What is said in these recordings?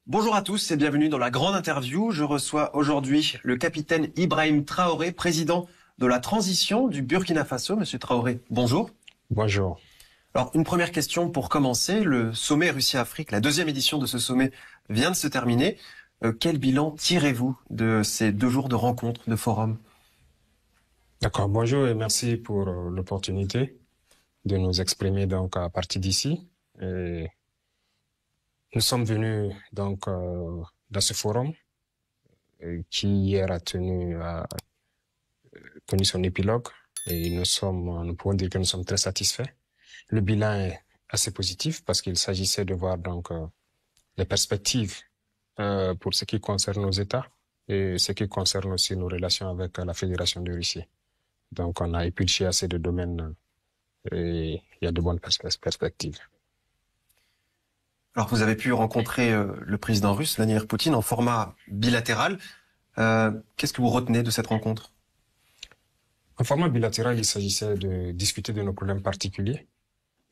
Bonjour à tous et bienvenue dans la grande interview. Je reçois aujourd'hui le capitaine Ibrahim Traoré, président de la transition du Burkina Faso. Monsieur Traoré, bonjour. Bonjour. Alors, une première question pour commencer. Le sommet Russie-Afrique, la deuxième édition de ce sommet vient de se terminer. Quel bilan tirez-vous de ces 2 jours de rencontres, de forum? D'accord, bonjour et merci pour l'opportunité de nous exprimer donc à partir d'ici. Et nous sommes venus donc dans ce forum qui hier a tenu son épilogue et nous pouvons dire que nous sommes très satisfaits. Le bilan est assez positif parce qu'il s'agissait de voir donc les perspectives pour ce qui concerne nos États et ce qui concerne aussi nos relations avec la Fédération de Russie. Donc, on a épluché assez de domaines et il y a de bonnes perspectives. Alors, vous avez pu rencontrer le président russe, Vladimir Poutine, en format bilatéral. Qu'est-ce que vous retenez de cette rencontre? En format bilatéral, il s'agissait de discuter de nos problèmes particuliers,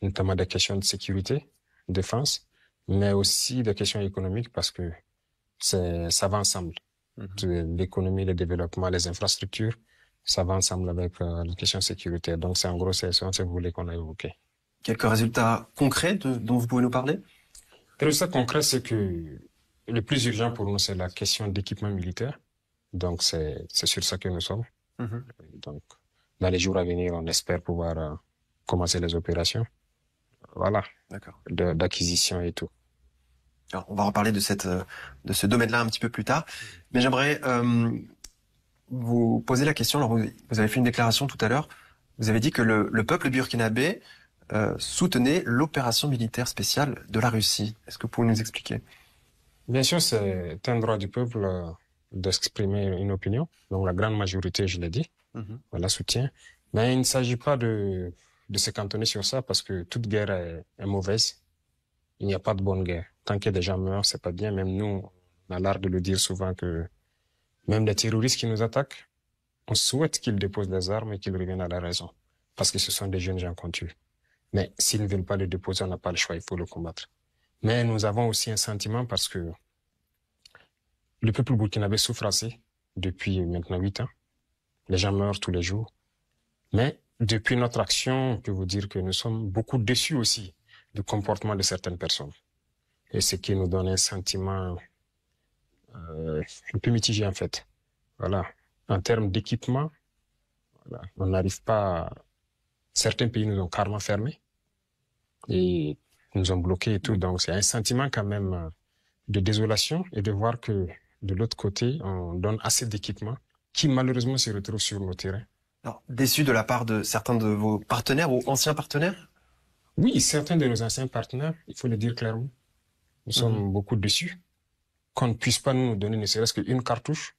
notamment des questions de sécurité, défense, mais aussi des questions économiques parce que ça va ensemble. L'économie, le développement, les infrastructures, ça va ensemble avec la question sécurité. Donc, c'est en gros, c'est ce volet qu'on a évoqué. Quelques résultats concrets dont vous pouvez nous parler? Le résultat concret, c'est que le plus urgent pour nous, c'est la question d'équipement militaire. Donc, c'est sur ça que nous sommes. Donc, dans les jours à venir, on espère pouvoir commencer les opérations. Voilà. D'accord. D'acquisition et tout. Alors, on va reparler de ce domaine-là un petit peu plus tard. Mais j'aimerais vous poser la question. Alors, vous avez fait une déclaration tout à l'heure. Vous avez dit que le peuple burkinabé soutenait l'opération militaire spéciale de la Russie. Est-ce que vous pouvez nous expliquer? Bien sûr, c'est un droit du peuple d'exprimer une opinion. Donc, la grande majorité, je l'ai dit, la soutient. Mais il ne s'agit pas de se cantonner sur ça parce que toute guerre est mauvaise. Il n'y a pas de bonne guerre. Tant que des gens meurent, c'est pas bien. Même nous, on a l'art de le dire souvent que même les terroristes qui nous attaquent, on souhaite qu'ils déposent des armes et qu'ils reviennent à la raison. Parce que ce sont des jeunes gens qu'on tue. Mais s'ils ne veulent pas le déposer, on n'a pas le choix, il faut le combattre. Mais nous avons aussi un sentiment parce que le peuple burkinabé souffre assez depuis maintenant 8 ans. Les gens meurent tous les jours. Mais depuis notre action, je peux vous dire que nous sommes beaucoup déçus aussi du comportement de certaines personnes. Et ce qui nous donne un sentiment un peu mitigé en fait. Voilà. En termes d'équipement, voilà, on n'arrive pas. Certains pays nous ont carrément fermés et nous ont bloqués et tout. Donc c'est un sentiment quand même de désolation et de voir que de l'autre côté, on donne assez d'équipements qui malheureusement se retrouvent sur nos terrains. Alors, déçu de la part de certains de vos partenaires ou anciens partenaires? Oui, certains de nos anciens partenaires, il faut le dire clairement, nous sommes beaucoup déçus qu'on ne puisse pas nous donner ne serait-ce qu'une cartouche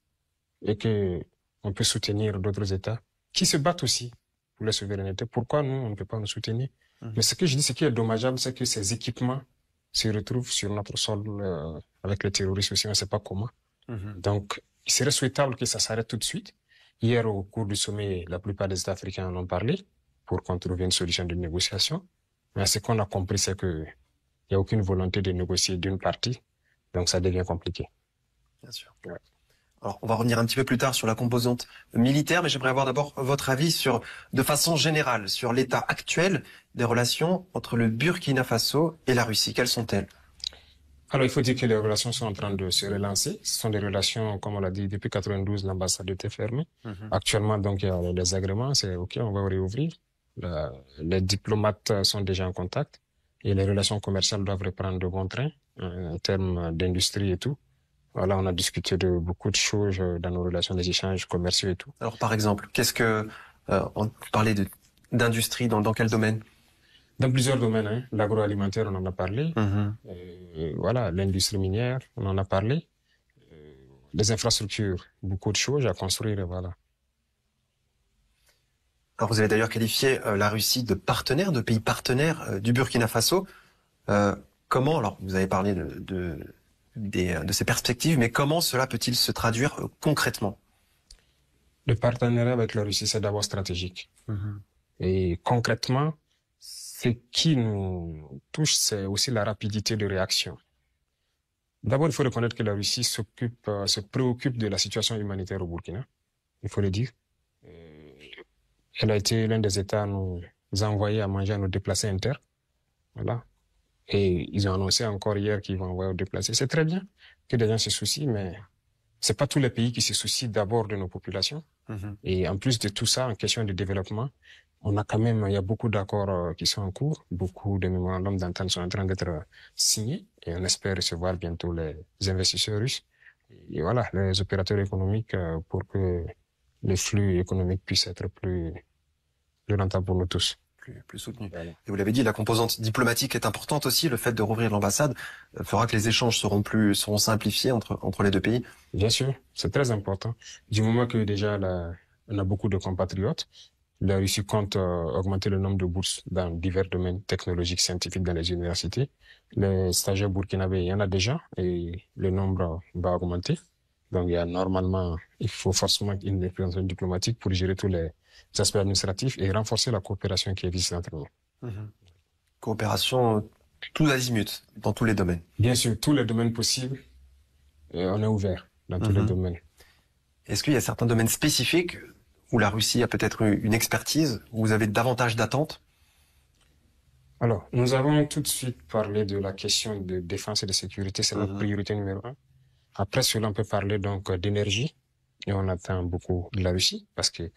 et que on peut soutenir d'autres États qui se battent aussi pour la souveraineté. Pourquoi nous, on ne peut pas nous soutenir? Mais ce que je dis, ce qui est dommageable, c'est que ces équipements se retrouvent sur notre sol avec les terroristes aussi, on ne sait pas comment. Donc, il serait souhaitable que ça s'arrête tout de suite. Hier, au cours du sommet, la plupart des États africains en ont parlé pour qu'on trouve une solution de négociation. Mais ce qu'on a compris, c'est que il n'y a aucune volonté de négocier d'une partie. Donc, ça devient compliqué. Bien sûr. Ouais. Alors, on va revenir un petit peu plus tard sur la composante militaire, mais j'aimerais avoir d'abord votre avis de façon générale, sur l'état actuel des relations entre le Burkina Faso et la Russie. Quelles sont-elles? Alors, il faut dire que les relations sont en train de se relancer. Ce sont des relations, comme on l'a dit, depuis 92, l'ambassade était fermée. Actuellement, donc, il y a des agréments, c'est OK, on va réouvrir. Les diplomates sont déjà en contact et les relations commerciales doivent reprendre de bon train en termes d'industrie et tout. Voilà, on a discuté de beaucoup de choses dans nos relations, des échanges commerciaux et tout. Alors, par exemple, on parlait d'industrie, dans quel domaine? Dans plusieurs domaines, hein. L'agroalimentaire, on en a parlé. Voilà, l'industrie minière, on en a parlé. Les infrastructures, beaucoup de choses à construire, voilà. Alors, vous avez d'ailleurs qualifié la Russie de partenaire, de pays partenaire du Burkina Faso. Comment, alors, vous avez parlé de ces perspectives, mais comment cela peut-il se traduire concrètement? Le partenariat avec la Russie, c'est d'abord stratégique. Et concrètement, ce qui nous touche, c'est aussi la rapidité de réaction. D'abord, il faut reconnaître que la Russie se préoccupe de la situation humanitaire au Burkina. Il faut le dire. Elle a été l'un des États à nous envoyer à manger à nos déplacés internes. Voilà. Et ils ont annoncé encore hier qu'ils vont envoyer aux déplacés. C'est très bien que des gens se soucient, mais c'est pas tous les pays qui se soucient d'abord de nos populations. Et en plus de tout ça, en question de développement, on a quand même, il y a beaucoup d'accords qui sont en cours, beaucoup de mémorandums d'entente sont en train d'être signés, et on espère recevoir bientôt les investisseurs russes. Et voilà, les opérateurs économiques pour que les flux économiques puissent être plus rentables pour nous tous. Plus soutenu. Et vous l'avez dit, la composante diplomatique est importante aussi. Le fait de rouvrir l'ambassade fera que les échanges seront simplifiés entre les deux pays. Bien sûr, c'est très important. Du moment que déjà on a beaucoup de compatriotes, la Russie compte augmenter le nombre de bourses dans divers domaines technologiques, scientifiques dans les universités. Les stagiaires burkinabés, il y en a déjà et le nombre va augmenter. Donc il faut forcément une représentation diplomatique pour gérer tous les aspects administratifs et renforcer la coopération qui existe entre nous. Coopération tous azimuts, dans tous les domaines. Bien sûr, tous les domaines possibles, on est ouvert dans tous les domaines. Est-ce qu'il y a certains domaines spécifiques où la Russie a peut-être une expertise, où vous avez davantage d'attentes? Alors, nous avons tout de suite parlé de la question de défense et de sécurité, c'est notre priorité numéro 1. Après cela, on peut parler donc d'énergie, et on attend beaucoup de la Russie, parce que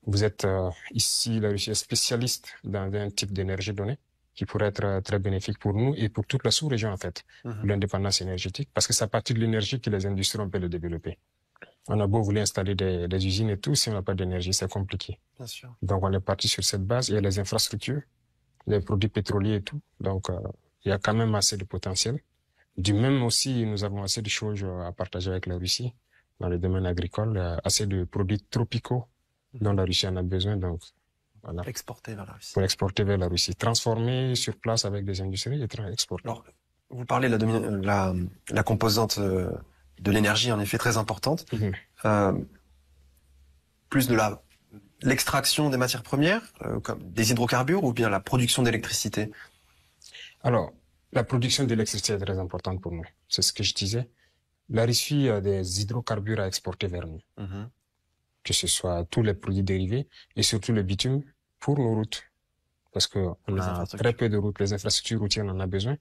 vous êtes ici, la Russie est spécialiste dans un type d'énergie donnée, qui pourrait être très bénéfique pour nous et pour toute la sous-région en fait, l'indépendance énergétique, parce que c'est à partir de l'énergie que les industries peuvent le développer. On a beau vouloir installer des usines et tout, si on n'a pas d'énergie, c'est compliqué. Bien sûr. Donc on est parti sur cette base. Il y a les infrastructures, les produits pétroliers et tout. Donc il y a quand même assez de potentiel. Du même aussi, nous avons assez de choses à partager avec la Russie dans le domaine agricole, assez de produits tropicaux dont la Russie en a besoin. Donc voilà. Exporter vers la Russie. Pour exporter vers la Russie, transformer sur place avec des industries et exporter. Alors, vous parlez de la composante de l'énergie, en effet, très importante. Plus de l'extraction des matières premières, comme des hydrocarbures, ou bien la production d'électricité? Alors, la production d'électricité est très importante pour nous. C'est ce que je disais. La Russie a des hydrocarbures à exporter vers nous. Que ce soit tous les produits dérivés et surtout le bitume pour nos routes. Parce que on a très peu de routes. Les infrastructures routières, on en a besoin.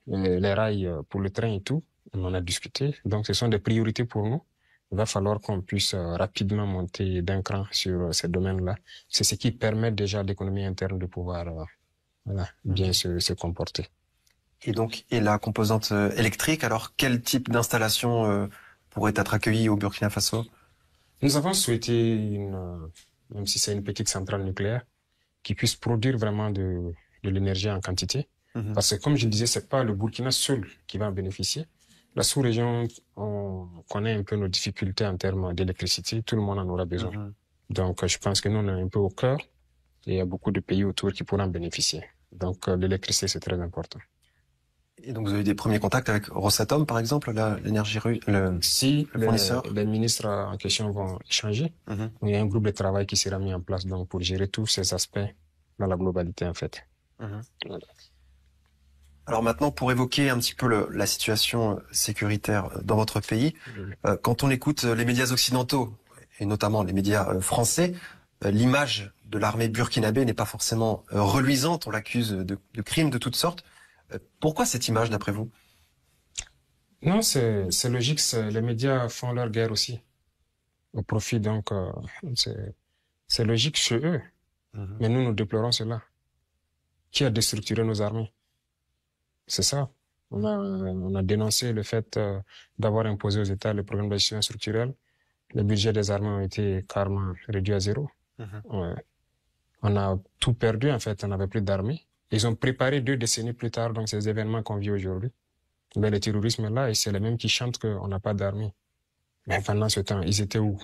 Les rails pour le train et tout, on en a discuté. Donc, ce sont des priorités pour nous. Il va falloir qu'on puisse rapidement monter d'un cran sur ces domaines-là. C'est ce qui permet déjà à l'économie interne de pouvoir bien se comporter. Et donc, la composante électrique, alors quel type d'installation pourrait être accueillie au Burkina Faso? Nous avons souhaité même si c'est une petite centrale nucléaire, qui puisse produire vraiment de l'énergie en quantité. Parce que comme je le disais, c'est pas le Burkina seul qui va en bénéficier. La sous-région, on connaît un peu nos difficultés en termes d'électricité. Tout le monde en aura besoin. Donc, je pense que nous, on est un peu au cœur et il y a beaucoup de pays autour qui pourront en bénéficier. Donc, l'électricité, c'est très important. Et donc, vous avez eu des premiers contacts avec Rosatom, par exemple, l'énergie russe, le fournisseur? Les ministres en question vont échanger. Il y a un groupe de travail qui sera mis en place donc pour gérer tous ces aspects dans la globalité, en fait. Voilà. Alors maintenant, pour évoquer un petit peu la situation sécuritaire dans votre pays, quand on écoute les médias occidentaux, et notamment les médias français, l'image de l'armée burkinabé n'est pas forcément reluisante. On l'accuse de crimes de toutes sortes. Pourquoi cette image, d'après vous? Non, c'est logique. Les médias font leur guerre aussi au profit. Donc, c'est logique chez eux. Mais nous déplorons cela. Qui a déstructuré nos armées? C'est ça. On a dénoncé le fait d'avoir imposé aux États le programme d'ajustement structurel. Le budget des armées a été carrément réduit à zéro. On a tout perdu, en fait. On n'avait plus d'armée. Ils ont préparé 2 décennies plus tard, donc ces événements qu'on vit aujourd'hui. Mais le terrorisme est là et c'est les mêmes qui chantent qu'on n'a pas d'armée. Mais pendant ce temps, ils étaient où?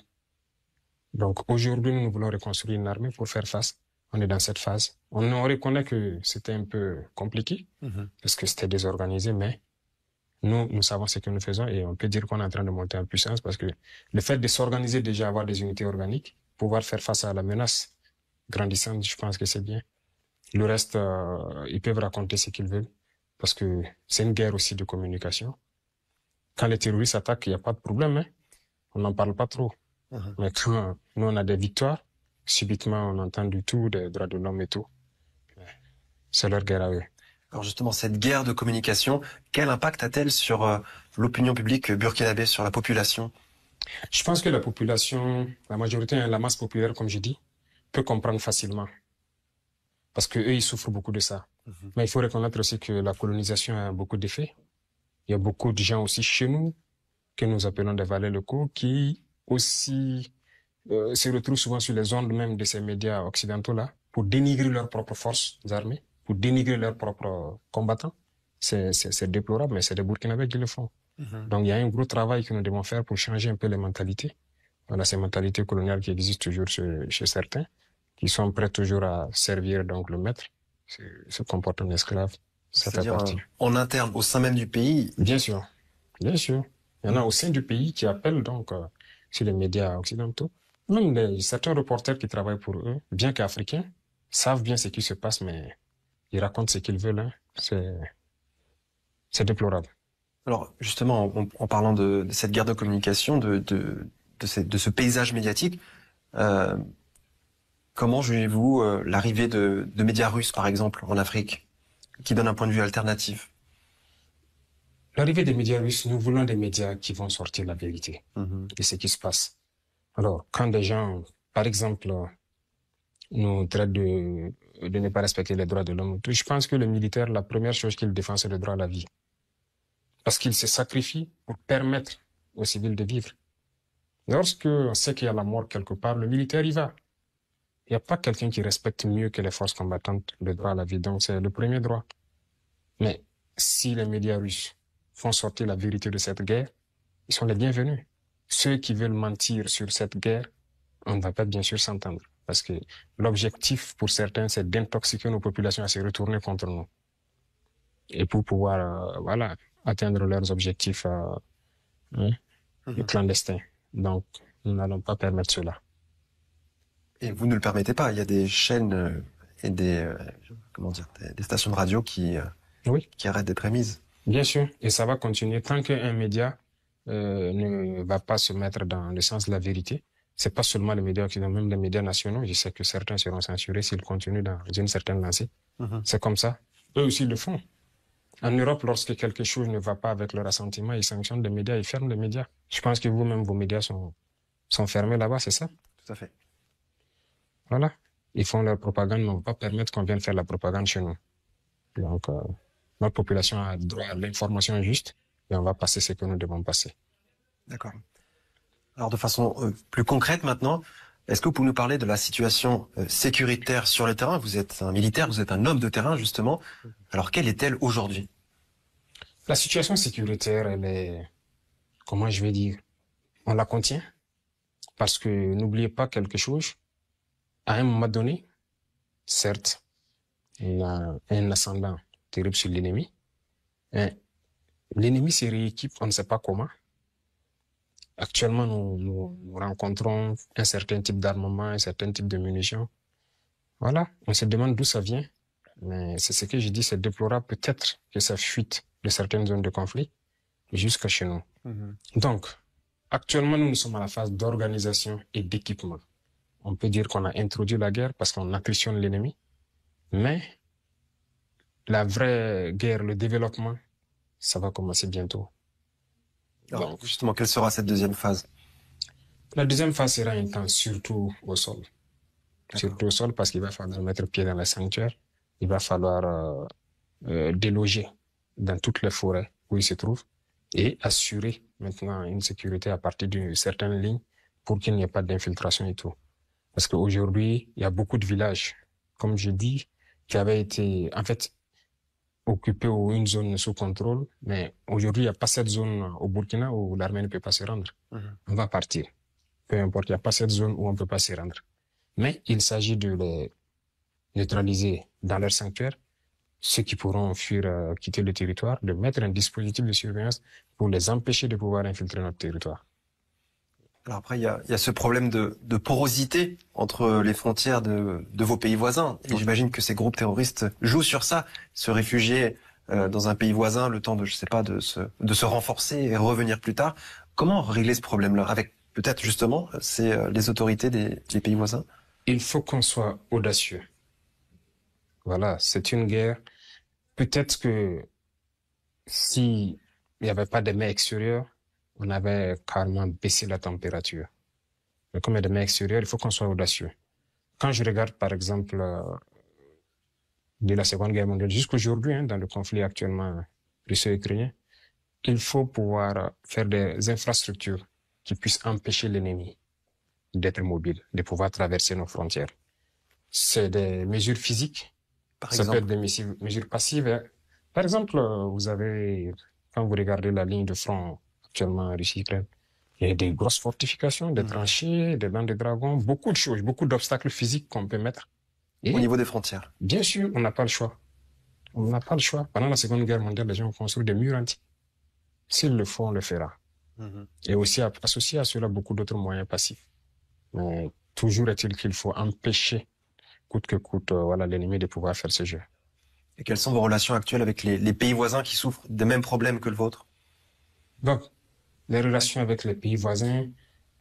Donc aujourd'hui, nous voulons reconstruire une armée pour faire face. On est dans cette phase. On reconnaît que c'était un peu compliqué parce que c'était désorganisé, mais nous savons ce que nous faisons et on peut dire qu'on est en train de monter en puissance parce que le fait de s'organiser déjà, avoir des unités organiques, pouvoir faire face à la menace grandissante, je pense que c'est bien. Le reste, ils peuvent raconter ce qu'ils veulent parce que c'est une guerre aussi de communication. quand les terroristes attaquent, il n'y a pas de problème, hein. On n'en parle pas trop. Mais quand nous, on a des victoires, subitement, on entend du tout des droits de l'homme et tout. C'est leur guerre à eux. Alors justement, cette guerre de communication, quel impact a-t-elle sur l'opinion publique burkinabé, sur la population? Je pense que la population, la majorité, la masse populaire, comme je dis, peut comprendre facilement. Parce que eux, ils souffrent beaucoup de ça. Mais il faut reconnaître aussi que la colonisation a beaucoup d'effets. Il y a beaucoup de gens aussi chez nous, que nous appelons des valets locaux, qui aussi se retrouvent souvent sur les ondes même de ces médias occidentaux-là pour dénigrer leurs propres forces armées, pour dénigrer leurs propres combattants. C'est déplorable, mais c'est des Burkinabés qui le font. Donc il y a un gros travail que nous devons faire pour changer un peu les mentalités. Voilà, ces mentalités coloniales qui existent toujours chez certains, qui sont prêts toujours à servir donc le maître, se comportent en esclave. Ça fait partie. En interne, au sein même du pays. Bien sûr, bien sûr. Il y en a au sein du pays qui appellent donc sur les médias occidentaux. Même certains reporters qui travaillent pour eux, bien qu'africains, savent bien ce qui se passe, mais ils racontent ce qu'ils veulent. Hein. C'est déplorable. Alors justement, en parlant de cette guerre de communication, de ce paysage médiatique, comment jugez-vous l'arrivée de médias russes, par exemple, en Afrique, qui donnent un point de vue alternatif? L'arrivée des médias russes, nous voulons des médias qui vont sortir la vérité de ce qui se passe. Alors, quand des gens, par exemple, nous traitent de ne pas respecter les droits de l'homme, je pense que le militaire, la première chose qu'il défend, c'est le droit à la vie. Parce qu'il se sacrifie pour permettre aux civils de vivre. Lorsque on sait qu'il y a la mort quelque part, le militaire y va. Il n'y a pas quelqu'un qui respecte mieux que les forces combattantes le droit à la vie. Donc, c'est le premier droit. Mais si les médias russes font sortir la vérité de cette guerre, ils sont les bienvenus. Ceux qui veulent mentir sur cette guerre, on ne va pas bien sûr s'entendre. Parce que l'objectif pour certains, c'est d'intoxiquer nos populations à se retourner contre nous. Et pour pouvoir, voilà, atteindre leurs objectifs clandestins. Donc, nous n'allons pas permettre cela. Et vous ne le permettez pas. Il y a des chaînes et des stations de radio qui arrêtent d'être émises. Bien sûr, et ça va continuer tant qu'un média ne va pas se mettre dans le sens de la vérité. C'est pas seulement les médias occidentaux, même les médias nationaux. Je sais que certains seront censurés s'ils continuent dans une certaine lancée. C'est comme ça. Eux aussi le font. En Europe, lorsque quelque chose ne va pas avec leur assentiment, ils sanctionnent les médias, ils ferment les médias. Je pense que vous-même, vos médias sont fermés là-bas, c'est ça? Tout à fait. Voilà. Ils font leur propagande, mais on ne va pas permettre qu'on vienne faire la propagande chez nous. Donc, notre population a droit à l'information juste et on va passer ce que nous devons passer. D'accord. Alors, de façon plus concrète maintenant, est-ce que vous pouvez nous parler de la situation sécuritaire sur le terrain? Vous êtes un militaire, vous êtes un homme de terrain, justement. Alors, quelle est-elle aujourd'hui? La situation sécuritaire, elle est, comment je vais dire, on la contient. Parce que n'oubliez pas quelque chose, à un moment donné, certes, il y a un ascendant terrible sur l'ennemi. L'ennemi se rééquipe, on ne sait pas comment. Actuellement, nous rencontrons un certain type d'armement, un certain type de munitions. Voilà, on se demande d'où ça vient. Mais c'est ce que je dis, c'est déplorable peut-être que ça fuite de certaines zones de conflit jusqu'à chez nous. Donc, actuellement, nous sommes à la phase d'organisation et d'équipement. On peut dire qu'on a introduit la guerre parce qu'on attritionne l'ennemi. Mais la vraie guerre, le développement, ça va commencer bientôt. Alors, donc, justement, quelle sera cette deuxième phase? La deuxième phase sera intense, surtout au sol. Surtout au sol parce qu'il va falloir mettre pied dans les sanctuaires. Il va falloir déloger dans toutes les forêts où il se trouve et assurer maintenant une sécurité à partir de certaines lignes pour qu'il n'y ait pas d'infiltration et tout. Parce qu'aujourd'hui, il y a beaucoup de villages, comme je dis, qui avaient été, en fait, occupés ou une zone sous contrôle. Mais aujourd'hui, il n'y a pas cette zone au Burkina où l'armée ne peut pas se rendre. On va partir. Peu importe, il n'y a pas cette zone où on ne peut pas se rendre. Mais il s'agit de les neutraliser dans leur sanctuaire, ceux qui pourront fuir, quitter le territoire, de mettre un dispositif de surveillance pour les empêcher de pouvoir infiltrer notre territoire. Alors après, il y a ce problème de porosité entre les frontières de vos pays voisins. Et j'imagine que ces groupes terroristes jouent sur ça, se réfugier dans un pays voisin, le temps de, je sais pas, de se renforcer et revenir plus tard. Comment régler ce problème-là avec peut-être justement les autorités des pays voisins? Il faut qu'on soit audacieux. Voilà, c'est une guerre. Peut-être que si il n'y avait pas de mer extérieure, on avait carrément baissé la température. Mais comme il y a des mers extérieures, il faut qu'on soit audacieux. Quand je regarde, par exemple, de la Seconde Guerre mondiale jusqu'aujourd'hui, dans le conflit actuellement russo-ukrainien, il faut pouvoir faire des infrastructures qui puissent empêcher l'ennemi d'être mobile, de pouvoir traverser nos frontières. C'est des mesures physiques. Par Ça peut exemple, être des mesures passives. Par exemple, vous avez, quand vous regardez la ligne de front actuellement Russie-Ukraine, il y a des grosses fortifications, des tranchées, des dents de dragon, beaucoup de choses, beaucoup d'obstacles physiques qu'on peut mettre. au Et niveau des frontières. bien sûr, on n'a pas le choix. On n'a pas le choix. Pendant la Seconde Guerre mondiale, les gens ont construit des murs anti. S'il le faut, on le fera. Et aussi associé à cela beaucoup d'autres moyens passifs. Mais toujours est-il qu'il faut empêcher, coûte que coûte, voilà, l'ennemi de pouvoir faire ce jeu. Et quelles sont vos relations actuelles avec les pays voisins qui souffrent des mêmes problèmes que le vôtre? Donc, les relations avec les pays voisins,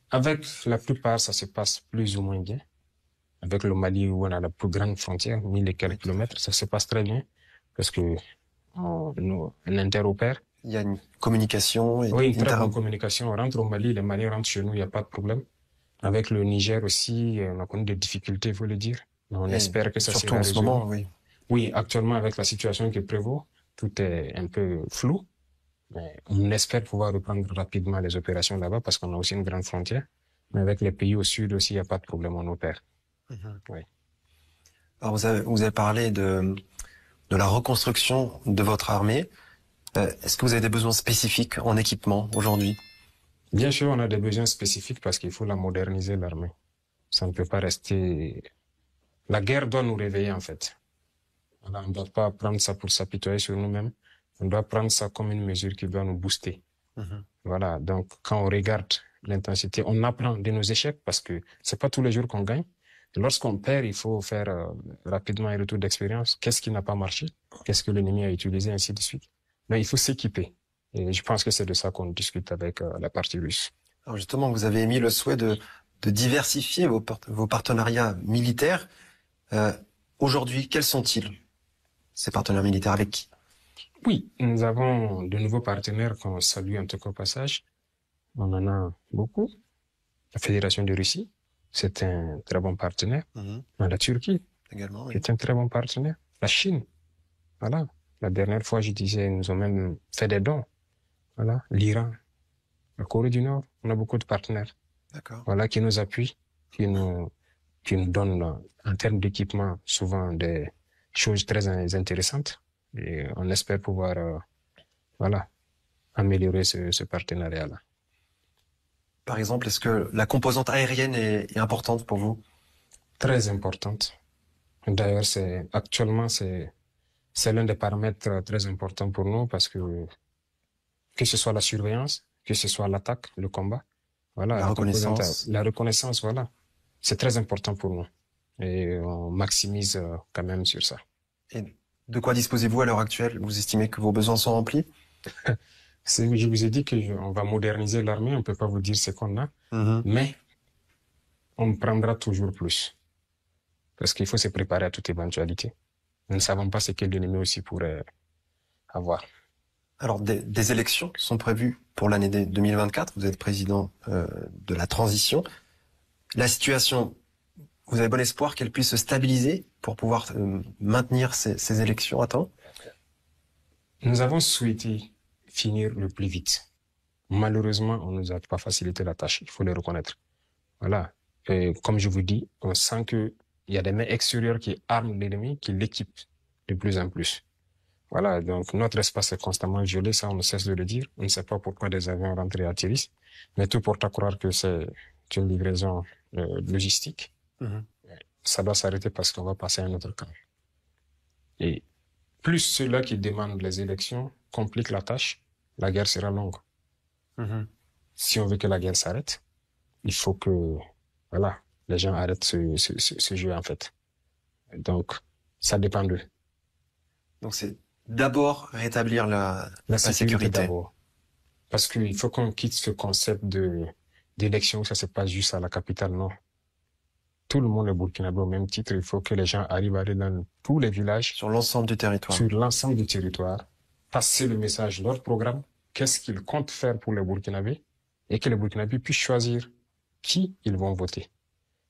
avec la plupart, ça se passe plus ou moins bien. Avec le Mali, où on a la plus grande frontière, 1000 et quelques kilomètres, ça se passe très bien. Parce que on interopère. Il y a une communication et Oui, une très bonne communication. On rentre au Mali, les Maliens rentrent chez nous, il n'y a pas de problème. Avec le Niger aussi, on a connu des difficultés, il faut le dire. Mais on espère que ça surtout sera en ce résolu. moment, oui. Oui, actuellement, avec la situation qui prévaut, tout est un peu flou. Mais on espère pouvoir reprendre rapidement les opérations là-bas parce qu'on a aussi une grande frontière. Mais avec les pays au sud aussi, il n'y a pas de problème, on opère. Oui. Alors vous avez parlé de la reconstruction de votre armée. Est-ce que vous avez des besoins spécifiques en équipement aujourd'hui? Bien sûr, on a des besoins spécifiques parce qu'il faut la moderniser, l'armée. Ça ne peut pas rester... La guerre doit nous réveiller, en fait. Voilà, on ne doit pas prendre ça pour s'apitoyer sur nous-mêmes. On doit prendre ça comme une mesure qui doit nous booster. Voilà, donc quand on regarde l'intensité, on apprend de nos échecs parce que c'est pas tous les jours qu'on gagne. Lorsqu'on perd, il faut faire rapidement un retour d'expérience. Qu'est-ce qui n'a pas marché? Qu'est-ce que l'ennemi a utilisé, ainsi de suite. Mais il faut s'équiper. Et je pense que c'est de ça qu'on discute avec la partie russe. Alors justement, vous avez émis le souhait de diversifier vos partenariats militaires. Aujourd'hui, quels sont-ils, ces partenaires militaires, avec qui? Oui, nous avons de nouveaux partenaires qu'on salue en tout cas au passage. On en a beaucoup. La Fédération de Russie, c'est un très bon partenaire. La Turquie, également, oui. C'est un très bon partenaire. La Chine, voilà. La dernière fois, je disais, ils nous ont même fait des dons. Voilà. L'Iran, la Corée du Nord, on a beaucoup de partenaires. D'accord. Voilà, qui nous appuient, qui nous donnent, en termes d'équipement, souvent des choses très intéressantes. Et on espère pouvoir, voilà, améliorer ce partenariat-là. Par exemple, est-ce que la composante aérienne est importante pour vous? Très importante. D'ailleurs, actuellement, c'est l'un des paramètres très importants pour nous parce que ce soit la surveillance, que ce soit l'attaque, le combat, voilà, La reconnaissance. La reconnaissance, voilà. C'est très important pour nous. Et on maximise quand même sur ça. Et de quoi disposez-vous à l'heure actuelle? Vous estimez que vos besoins sont remplis? Je vous ai dit qu'on va moderniser l'armée, on peut pas vous dire ce qu'on a, mais on prendra toujours plus. Parce qu'il faut se préparer à toute éventualité. Nous ne savons pas ce que l'ennemi aussi pourrait avoir. Alors, des élections sont prévues pour l'année 2024. Vous êtes président de la transition. La situation, vous avez bon espoir qu'elle puisse se stabiliser pour pouvoir maintenir ces élections à temps? Nous avons souhaité finir le plus vite. Malheureusement, on ne nous a pas facilité la tâche, il faut le reconnaître. Voilà. Et comme je vous dis, on sent qu'il y a des mains extérieures qui arment l'ennemi, qui l'équipent de plus en plus. Voilà, donc notre espace est constamment violé, ça on ne cesse de le dire. On ne sait pas pourquoi des avions rentrent et atterrissent, mais tout porte à croire que c'est une livraison logistique. Ça doit s'arrêter parce qu'on va passer à un autre camp. Et plus ceux-là qui demandent les élections compliquent la tâche, la guerre sera longue. Si on veut que la guerre s'arrête, il faut que, voilà, les gens arrêtent ce jeu en fait. Donc, ça dépend d'eux. Donc c'est d'abord rétablir la sécurité. D'abord. Parce qu'il faut qu'on quitte ce concept d'élection, ça c'est pas juste à la capitale, non. Tout le monde est burkinabé au même titre. Il faut que les gens arrivent à aller dans tous les villages. Sur l'ensemble du territoire. Sur l'ensemble du territoire. Passer le message, leur programme, qu'est-ce qu'ils comptent faire pour les Burkinabés et que les Burkinabés puissent choisir qui ils vont voter.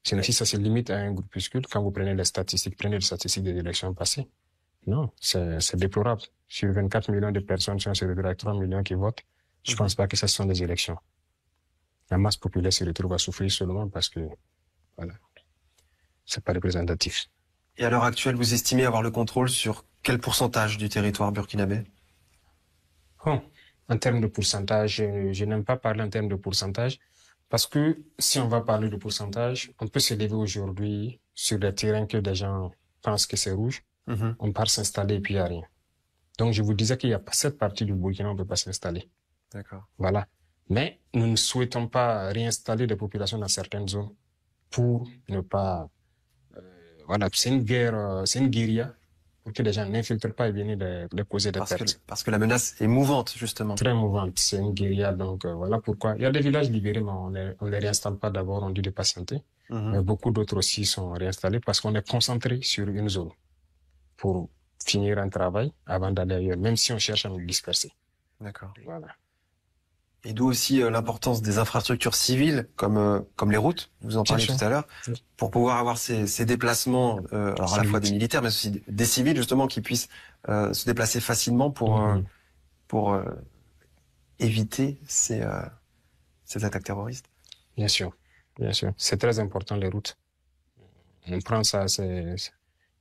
Sinon, si ça se limite à un groupuscule, quand vous prenez les statistiques des élections passées, non, c'est déplorable. Sur 24 millions de personnes, si on se retrouve avec 3 millions qui votent, je pense pas que ce sont des élections. La masse populaire se retrouve à souffrir seulement parce que, voilà, c'est pas représentatif. Et à l'heure actuelle, vous estimez avoir le contrôle sur quel pourcentage du territoire burkinabé? Bon, en termes de pourcentage, je n'aime pas parler en termes de pourcentage parce que si on va parler de pourcentage, on peut se lever aujourd'hui sur des terrains que des gens pensent que c'est rouge. On part s'installer et puis il n'y a rien. Donc, je vous disais qu'il n'y a pas cette partie du Burkina, on ne peut pas s'installer. D'accord. Voilà. Mais nous ne souhaitons pas réinstaller des populations dans certaines zones pour ne pas... voilà, c'est une guerre, c'est une guérilla pour que les gens n'infiltrent pas et viennent de causer des pertes. Parce que la menace est mouvante, justement. Très mouvante, c'est une guérilla. Donc, voilà pourquoi. Il y a des villages libérés, mais on les réinstalle pas d'abord, on dit de patienter. Mais beaucoup d'autres aussi sont réinstallés parce qu'on est concentré sur une zone pour finir un travail avant d'aller ailleurs, même si on cherche à nous disperser. D'accord. Voilà. Et d'où aussi l'importance des infrastructures civiles, comme les routes, vous en parliez tout à l'heure, pour pouvoir avoir ces déplacements, alors à la fois des militaires, mais aussi des civils, justement, qui puissent se déplacer facilement pour éviter ces attaques terroristes. Bien sûr, bien sûr. C'est très important, les routes. On prend ça, c'est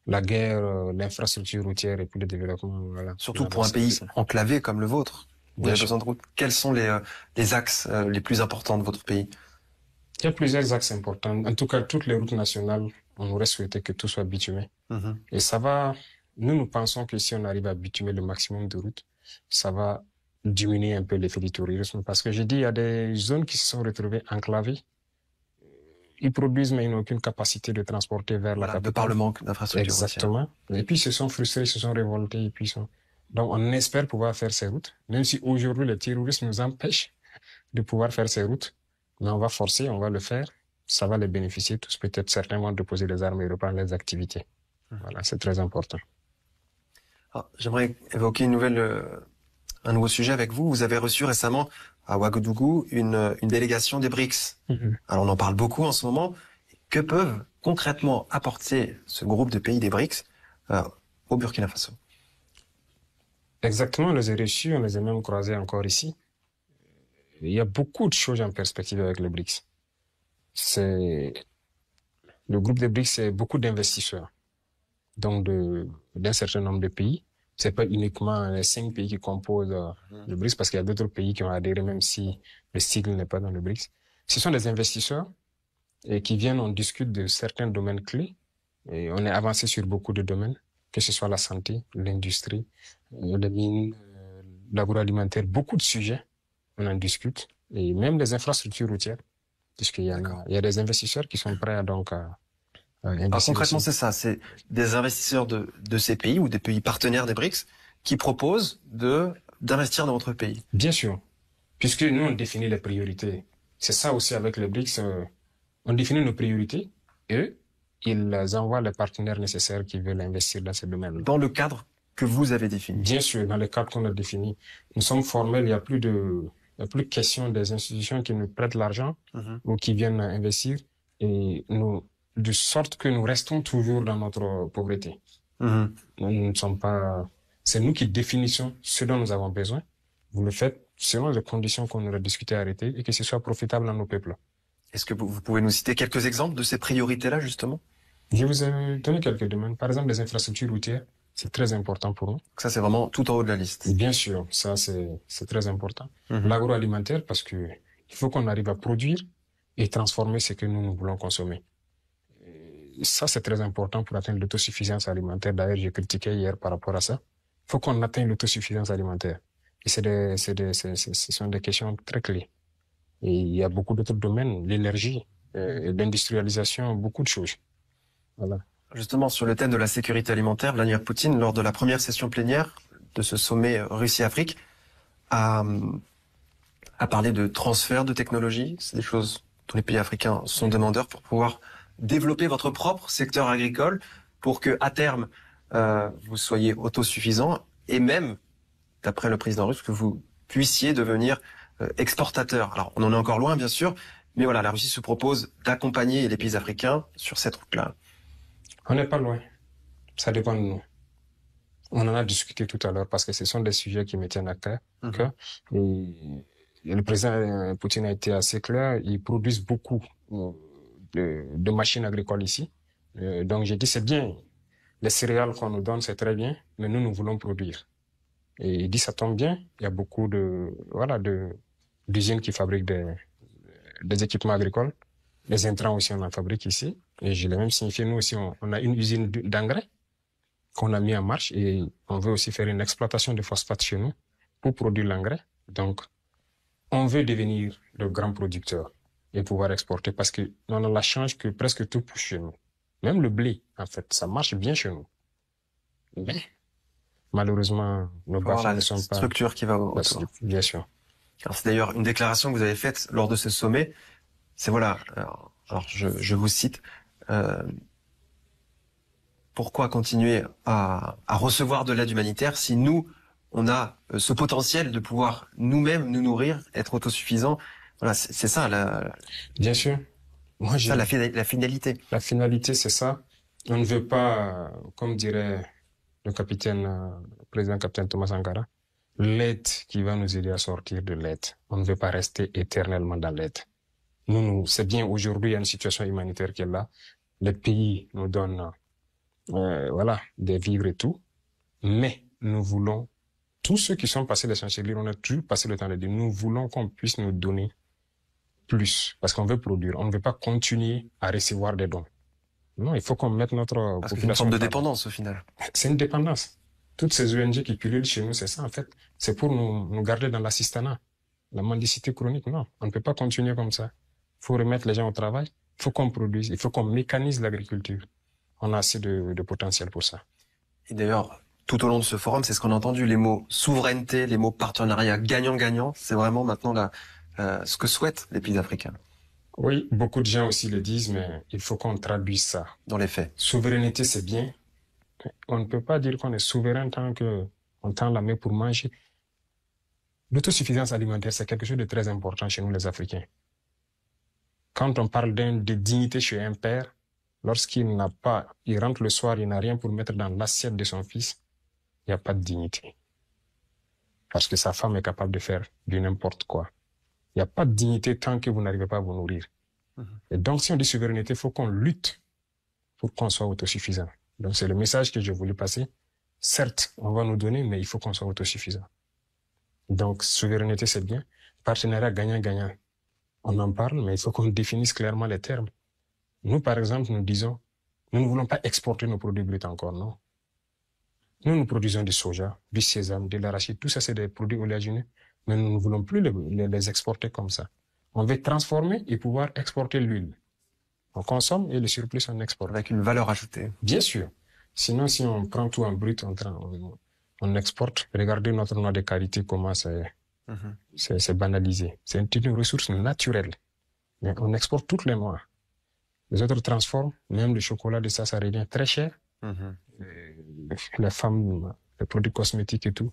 la guerre, l'infrastructure routière et puis le développement. Voilà. Surtout pour un pays enclavé comme le vôtre. Vous avez besoin de routes. Quels sont les axes les plus importants de votre pays? Il y a plusieurs axes importants. En tout cas, toutes les routes nationales, on aurait souhaité que tout soit bitumé. Et ça va, nous pensons que si on arrive à bitumer le maximum de routes, ça va diminuer un peu l'effet du tourisme. Parce que j'ai dit, il y a des zones qui se sont retrouvées enclavées. Ils produisent, mais ils n'ont aucune capacité de transporter vers la capitale. De par le manque d'infrastructures. Exactement. Et puis, ils se sont frustrés, ils se sont révoltés, et puis Donc, on espère pouvoir faire ces routes, même si aujourd'hui, le terrorisme nous empêche de pouvoir faire ces routes. Mais on va forcer, on va le faire. Ça va les bénéficier tous. Peut-être certains vont déposer les armes et reprendre les activités. Voilà, c'est très important. J'aimerais évoquer un nouveau sujet avec vous. Vous avez reçu récemment à Ouagadougou une délégation des BRICS. Alors, on en parle beaucoup en ce moment. Que peuvent concrètement apporter ce groupe de pays des BRICS au Burkina Faso? Exactement, on les a reçus, on les a même croisés encore ici. Il y a beaucoup de choses en perspective avec le BRICS. Le groupe des BRICS, c'est beaucoup d'investisseurs. Donc, d'un certain nombre de pays. C'est pas uniquement les 5 pays qui composent le BRICS, parce qu'il y a d'autres pays qui ont adhéré, même si le sigle n'est pas dans le BRICS. Ce sont des investisseurs qui viennent, on discute de certains domaines clés. Et on est avancé sur beaucoup de domaines, que ce soit la santé, l'industrie, les mines, l'agroalimentaire, beaucoup de sujets, on en discute. Et même les infrastructures routières, puisqu'il y a des investisseurs qui sont prêts à investir. Alors concrètement, c'est ça, c'est des investisseurs de ces pays ou des pays partenaires des BRICS qui proposent d'investir dans votre pays. Bien sûr, puisque nous, on définit les priorités. C'est ça aussi avec les BRICS, on définit nos priorités et ils envoient les partenaires nécessaires qui veulent investir dans ces domaines-là. Dans le cadre que vous avez défini. Bien sûr, dans le cadre qu'on a défini. Nous sommes formels, il n'y a plus question des institutions qui nous prêtent l'argent ou qui viennent investir et de sorte que nous restons toujours dans notre pauvreté. Nous ne sommes pas... C'est nous qui définissons ce dont nous avons besoin. Vous le faites selon les conditions qu'on aurait discuté et arrêtées et que ce soit profitable à nos peuples. Est-ce que vous pouvez nous citer quelques exemples de ces priorités-là, justement? Je vous ai donné quelques domaines. Par exemple, les infrastructures routières, c'est très important pour nous. Ça, c'est vraiment tout en haut de la liste. Bien sûr, ça, c'est très important. L'agroalimentaire, parce que il faut qu'on arrive à produire et transformer ce que nous voulons consommer. Et ça, c'est très important pour atteindre l'autosuffisance alimentaire. D'ailleurs, j'ai critiqué hier par rapport à ça. Il faut qu'on atteigne l'autosuffisance alimentaire. Et ce sont des questions très clés. Et il y a beaucoup d'autres domaines, l'énergie, l'industrialisation, beaucoup de choses. Voilà. Justement, sur le thème de la sécurité alimentaire, Vladimir Poutine, lors de la première session plénière de ce sommet Russie-Afrique à parler de transfert de technologie. C'est des choses dont les pays africains sont demandeurs pour pouvoir développer votre propre secteur agricole pour que, à terme, vous soyez autosuffisant et même, d'après le président russe, que vous puissiez devenir exportateur. Alors, on en est encore loin, bien sûr, mais voilà, la Russie se propose d'accompagner les pays africains sur cette route-là. On n'est pas loin. Ça dépend de nous. On en a discuté tout à l'heure parce que ce sont des sujets qui me tiennent à cœur. Et le président Poutine a été assez clair. Ils produisent beaucoup de machines agricoles ici. Donc j'ai dit c'est bien. Les céréales qu'on nous donne, c'est très bien, mais nous voulons produire. Et il dit ça tombe bien. Il y a beaucoup d'usines qui fabriquent des équipements agricoles. Les intrants aussi, on en fabrique ici. Et je l'ai même signifié, nous aussi, on a une usine d'engrais qu'on a mis en marche et on veut aussi faire une exploitation de phosphate chez nous pour produire l'engrais. Donc, on veut devenir le grand producteur et pouvoir exporter parce que on a la chance que presque tout pousse chez nous. Même le blé, en fait, ça marche bien chez nous. Mais, malheureusement, nos bas ne sont pas... structure qui va autour. Bien sûr. Alors, c'est d'ailleurs une déclaration que vous avez faite lors de ce sommet. C'est voilà, alors je vous cite, pourquoi continuer à recevoir de l'aide humanitaire si nous, on a ce potentiel de pouvoir nous-mêmes nous nourrir, être autosuffisants. Voilà, c'est ça bien sûr. Moi, ça, la finalité. La finalité, c'est ça. On ne veut pas, comme dirait le président capitaine Thomas Sankara, l'aide qui va nous aider à sortir de l'aide. On ne veut pas rester éternellement dans l'aide. Nous, c'est bien, aujourd'hui, il y a une situation humanitaire qui est là. Les pays nous donnent, voilà, des vivres et tout. Mais nous voulons, tous ceux qui sont passés les chanceliers, on a toujours passé le temps de dire, nous voulons qu'on puisse nous donner plus. Parce qu'on veut produire. On ne veut pas continuer à recevoir des dons. Non, il faut qu'on mette notre population. C'est une forme de dépendance, au final. C'est une dépendance. Toutes ces ONG qui pullulent chez nous, c'est ça, en fait. C'est pour nous garder dans l'assistanat. La mendicité chronique, non. On ne peut pas continuer comme ça. Il faut remettre les gens au travail. Il faut qu'on produise. Il faut qu'on mécanise l'agriculture. On a assez de potentiel pour ça. Et d'ailleurs, tout au long de ce forum, c'est ce qu'on a entendu, les mots souveraineté, les mots partenariat gagnant-gagnant. C'est vraiment maintenant ce que souhaitent les pays africains. Oui, beaucoup de gens aussi le disent, mais il faut qu'on traduise ça. Dans les faits. Souveraineté, c'est bien. On ne peut pas dire qu'on est souverain tant qu'on tend la main pour manger. L'autosuffisance alimentaire, c'est quelque chose de très important chez nous, les Africains. Quand on parle de dignité chez un père, lorsqu'il il rentre le soir, il n'a rien pour mettre dans l'assiette de son fils, il n'y a pas de dignité. Parce que sa femme est capable de faire du n'importe quoi. Il n'y a pas de dignité tant que vous n'arrivez pas à vous nourrir. Et donc, si on dit souveraineté, il faut qu'on lutte pour qu'on soit autosuffisant. Donc, c'est le message que j'ai voulu passer. Certes, on va nous donner, mais il faut qu'on soit autosuffisant. Donc, souveraineté, c'est bien. Partenariat gagnant-gagnant. On en parle, mais il faut qu'on définisse clairement les termes. Nous, par exemple, nous disons, nous ne voulons pas exporter nos produits bruts encore, non. Nous produisons du soja, du sésame, de l'arachide. Tout ça, c'est des produits oléagineux. Mais nous ne voulons plus les exporter comme ça. On veut transformer et pouvoir exporter l'huile. On consomme et le surplus, on exporte. Avec une valeur ajoutée. Bien sûr. Sinon, si on prend tout en brut, on exporte. Regardez notre noix de karité, comment c'est banalisé. C'est une ressource naturelle. Mais on exporte toutes les noix. Les autres transforment. Même le chocolat de ça revient très cher. Les femmes, les produits cosmétiques et tout.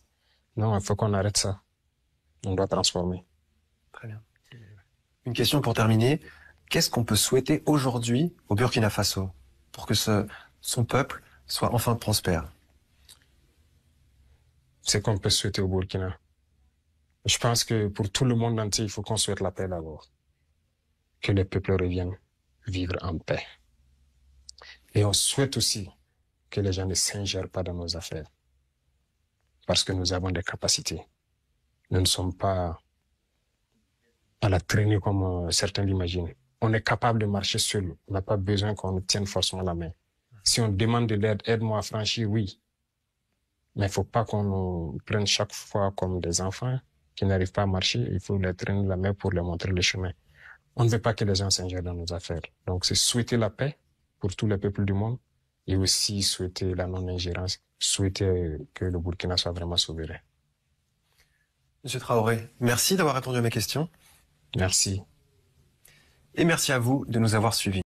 Non, il faut qu'on arrête ça. On doit transformer. Très bien. Une question pour terminer. Qu'est-ce qu'on peut souhaiter aujourd'hui au Burkina Faso pour que son peuple soit enfin prospère? C'est qu'on peut souhaiter au Burkina. Je pense que pour tout le monde entier, il faut qu'on souhaite la paix d'abord. Que les peuples reviennent vivre en paix. Et on souhaite aussi que les gens ne s'ingèrent pas dans nos affaires. Parce que nous avons des capacités. Nous ne sommes pas à la traînée comme certains l'imaginent. On est capable de marcher seul. On n'a pas besoin qu'on nous tienne forcément la main. Si on demande de l'aide, aide-moi à franchir, oui. Mais il ne faut pas qu'on nous prenne chaque fois comme des enfants qui n'arrivent pas à marcher. Il faut les traîner la main pour leur montrer le chemin. On ne veut pas que les gens s'ingèrent dans nos affaires. Donc, c'est souhaiter la paix pour tous les peuples du monde et aussi souhaiter la non-ingérence, souhaiter que le Burkina soit vraiment souverain. Monsieur Traoré, merci d'avoir répondu à mes questions. Merci. Et merci à vous de nous avoir suivis.